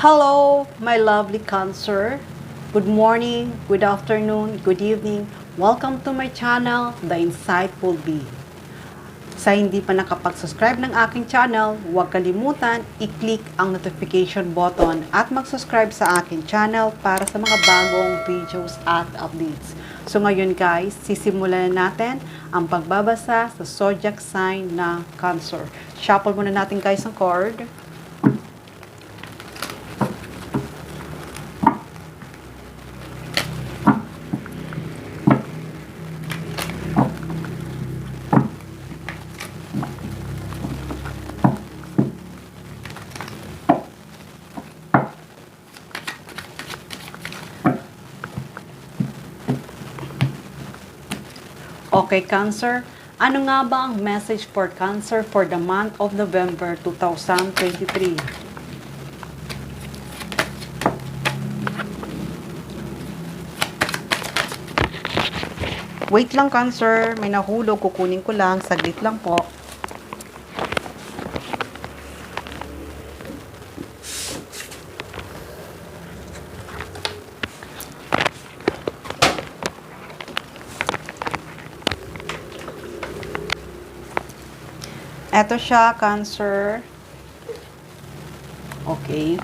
Hello, my lovely Cancer. Good morning, good afternoon, good evening. Welcome to my channel, The Insightful Bee. Sa hindi pa nakapag-subscribe ng aking channel, huwag kalimutan i-click ang notification button at mag-subscribe sa aking channel para sa mga bagong videos at updates. So ngayon guys, sisimulan na natin ang pagbabasa sa zodiac sign na Cancer. Shuffle muna natin guys ang card. Okay, Cancer. Ano nga ba ang message for Cancer for the month of November 2023? Wait lang, Cancer. May nahulog. Kukunin ko lang. Saglit lang po. Eto siya, Cancer. Okay.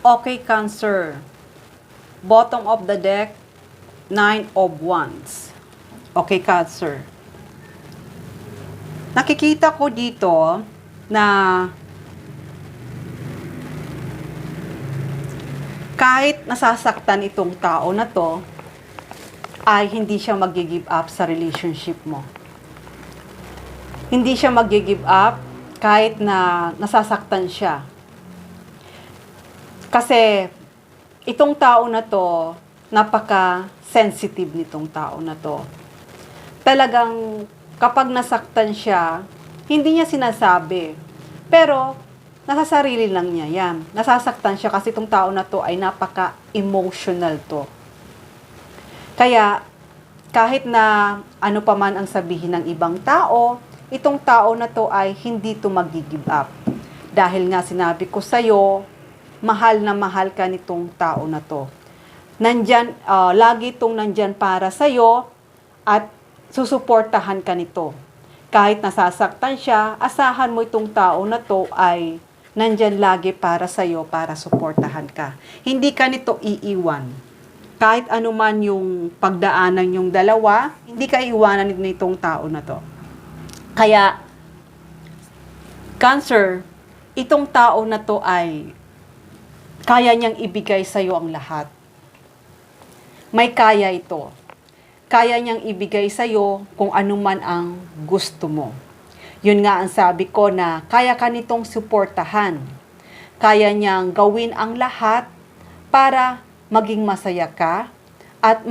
Okay, Cancer. Bottom of the deck, 9 of Wands. Okay, Cancer. Nakikita ko dito na kahit nasasaktan itong tao na to, ay hindi siya mag-give up sa relationship mo. Hindi siya mag-give up kahit na nasasaktan siya. Kasi itong tao na to, napaka-sensitive nitong tao na to. Talagang kapag nasaktan siya, hindi niya sinasabi. Pero nasa sarili lang niya yan. Nasasaktan siya kasi itong tao na to ay napaka-emotional to. Kaya kahit na ano pa man ang sabihin ng ibang tao, itong tao na to ay hindi to mag-give up. Dahil nga sinabi ko sa'yo, mahal na mahal ka nitong tao na to. Nandyan, lagi itong nandyan para sa'yo at susuportahan ka nito. Kahit nasasaktan siya, asahan mo itong tao na to ay nandyan lagi para sa'yo, para suportahan ka. Hindi ka nito iiwan. Kahit anuman yung pagdaanan yung dalawa, hindi ka iiwanan nitong tao na to. Kaya, Cancer, itong tao na to ay kaya niyang ibigay sa iyo ang lahat. May kaya ito. Kaya niyang ibigay sa iyo kung ano man ang gusto mo. Yun nga ang sabi ko na kaya ka nitong suportahan. Kaya niyang gawin ang lahat para maging masaya ka at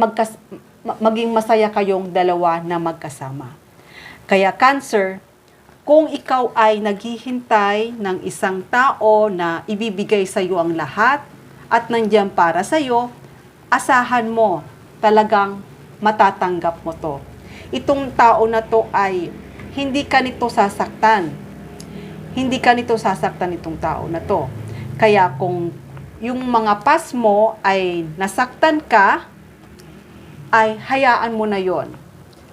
maging masaya kayong dalawa na magkasama. Kaya Cancer, kung ikaw ay naghihintay ng isang tao na ibibigay sa iyo ang lahat at nandiyan para sa iyo, asahan mo, talagang matatanggap mo to. Itong tao na to ay hindi ka nito sasaktan. Hindi ka nito sasaktan itong tao na to. Kaya kung yung mga past mo ay nasaktan ka, ay hayaan mo na yon.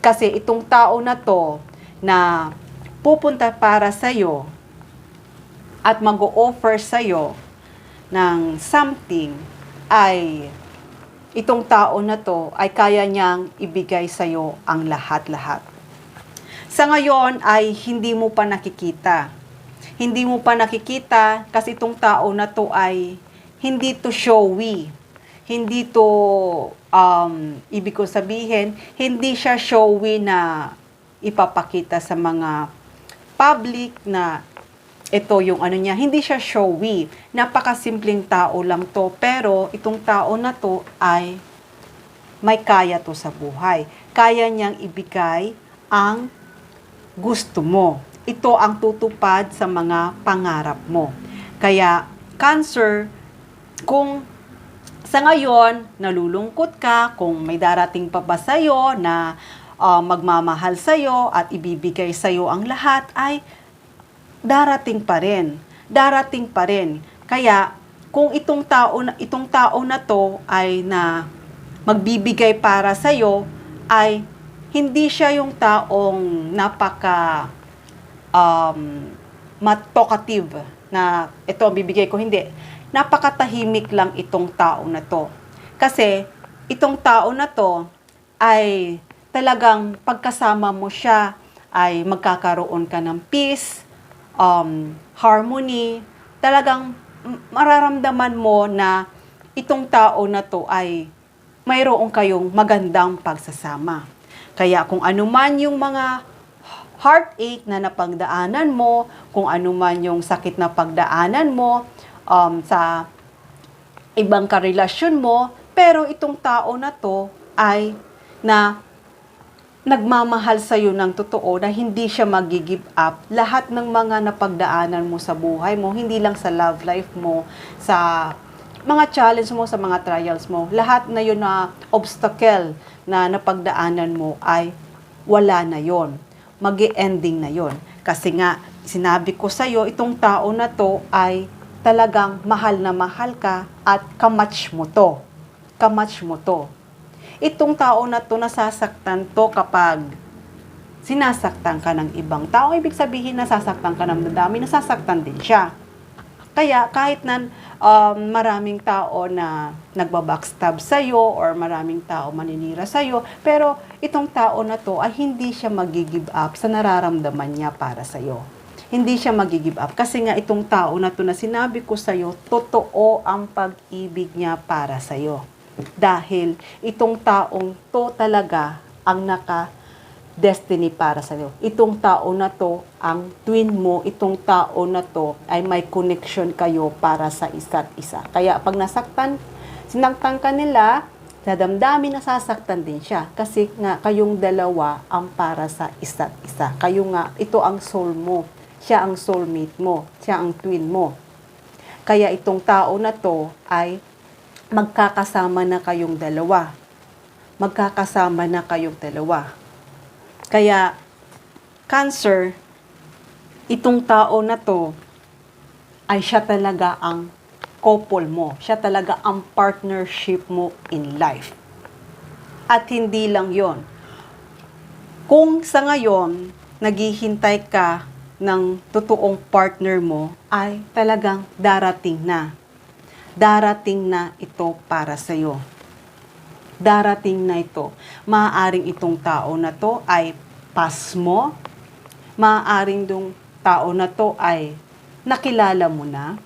Kasi itong tao na to na pupunta para sa'yo at mag-o-offer sa'yo, ng something, ay itong tao na to ay kaya niyang ibigay sa'yo ang lahat-lahat. Sa ngayon ay hindi mo pa nakikita. Hindi mo pa nakikita kasi itong tao na to ay hindi to showy. Hindi to, ibig ko sabihin, hindi siya showy na ipapakita sa mga public na ito yung ano niya. Hindi siya showy. Napakasimpleng tao lang to. Pero itong tao na to ay may kaya to sa buhay. Kaya niyang ibigay ang gusto mo. Ito ang tutupad sa mga pangarap mo. Kaya, Cancer, kung sa ngayon, nalulungkot ka, kung may darating pa ba sa'yo na magmamahal sa'yo at ibibigay sa'yo ang lahat, ay darating pa rin. Darating pa rin. Kaya, kung itong tao na to ay na magbibigay para sa'yo, ay hindi siya yung taong napaka talkative na ito ang bibigay ko. Hindi. Napakatahimik lang itong tao na to. Kasi, itong tao na to ay talagang pagkasama mo siya ay magkakaroon ka ng peace, harmony. Talagang mararamdaman mo na itong tao na to ay mayroon kayong magandang pagsasama. Kaya kung ano man yung mga heartache na napagdaanan mo, kung ano man yung sakit na pagdaanan mo, sa ibang karelasyon mo, pero itong tao na to ay na nagmamahal sa'yo ng totoo, na hindi siya mag-give up. Lahat ng mga napagdaanan mo sa buhay mo, hindi lang sa love life mo, sa mga challenge mo, sa mga trials mo, lahat na yun na obstacle na napagdaanan mo ay wala na yon. Mag-e-ending na yon. Kasi nga, sinabi ko sa'yo, itong tao na to ay talagang mahal na mahal ka at kamatch mo to. Kamatch mo to. Itong tao na to, nasasaktan to kapag sinasaktan ka ng ibang tao. Ibig sabihin, nasasaktan ka ng madami, nasasaktan din siya. Kaya kahit na maraming tao na nagbabackstab sa'yo or maraming tao maninira sa'yo, pero itong tao na to ay hindi siya mag-give up sa nararamdaman niya para sa'yo. Hindi siya mag-give up. Kasi nga itong tao na to na sinabi ko sa'yo, totoo ang pag-ibig niya para sa'yo. Dahil itong taong to talaga ang naka-destiny para sa'yo. Itong tao na to, ang twin mo, itong tao na to ay may connection kayo para sa isa't isa. Kaya pag sinaktan ka nila, sa damdamin, nasasaktan din siya. Kasi nga kayong dalawa ang para sa isa't isa. Kayo nga, ito ang soul mo. Siya ang soulmate mo. Siya ang twin mo. Kaya itong tao na to ay magkakasama na kayong dalawa. Magkakasama na kayong dalawa. Kaya, Cancer, itong tao na to ay siya talaga ang couple mo. Siya talaga ang partnership mo in life. At hindi lang yon. Kung sa ngayon, naghihintay ka ng totoong partner mo, ay talagang darating na. Darating na ito para sa'yo. Darating na ito. Maaaring itong tao na to ay past mo. Maaaring itong tao na to ay nakilala mo na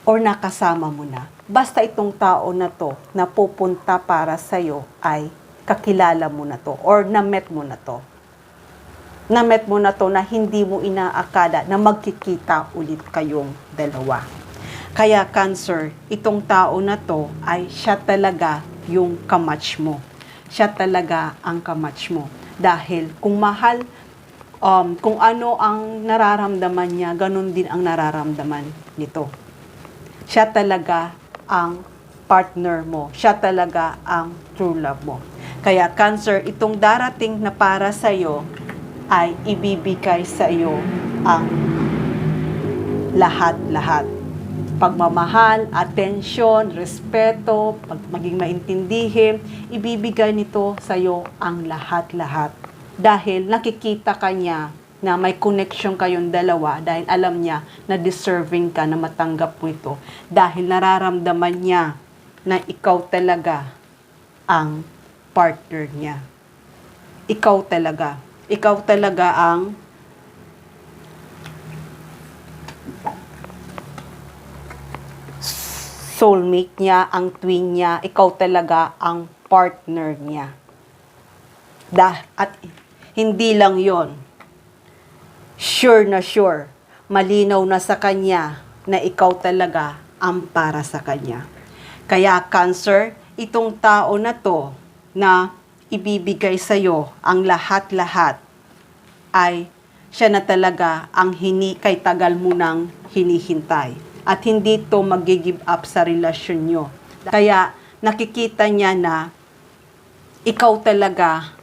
or nakasama mo na. Basta itong tao na to na pupunta para sa'yo ay kakilala mo na to or na-met mo na to. Na-met mo na to na hindi mo inaakala na magkikita ulit kayong dalawa. Kaya Cancer, itong tao na to ay siya talaga yung kamatch mo. Siya talaga ang kamatch mo. Dahil kung mahal, kung ano ang nararamdaman niya, ganun din ang nararamdaman nito. Siya talaga ang partner mo. Siya talaga ang true love mo. Kaya Cancer, itong darating na para sa'yo, ay ibibigay sa iyo ang lahat-lahat. Pagmamahal, atensyon, respeto, maging maintindihin, ibibigay nito sa iyo ang lahat-lahat. Dahil nakikita ka niya na may connection kayong dalawa dahil alam niya na deserving ka na matanggap mo ito. Dahil nararamdaman niya na ikaw talaga ang partner niya. Ikaw talaga. Ikaw talaga ang soulmate niya, ang twin niya. Ikaw talaga ang partner niya. At hindi lang yon, sure na sure, malinaw na sa kanya na ikaw talaga ang para sa kanya. Kaya Cancer, itong tao na to na ibibigay sa'yo ang lahat-lahat ay siya na talaga ang kay tagal mo nang hinihintay. At hindi to mag-give up sa relasyon nyo. Kaya nakikita niya na ikaw talaga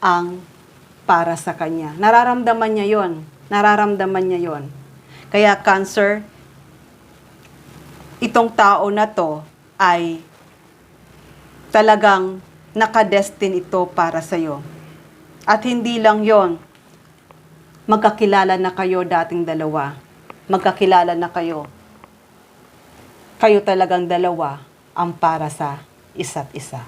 ang para sa kanya. Nararamdaman niya yon. Nararamdaman niya yon. Kaya Cancer, itong tao na to ay talagang nakadestin ito para sa'yo. At hindi lang yon, magkakilala na kayo dating dalawa. Magkakilala na kayo. Kayo talagang dalawa ang para sa isa't isa.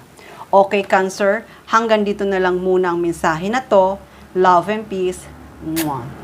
Okay, Cancer, hanggang dito na lang muna ang mensahe na to. Love and peace. Mwah.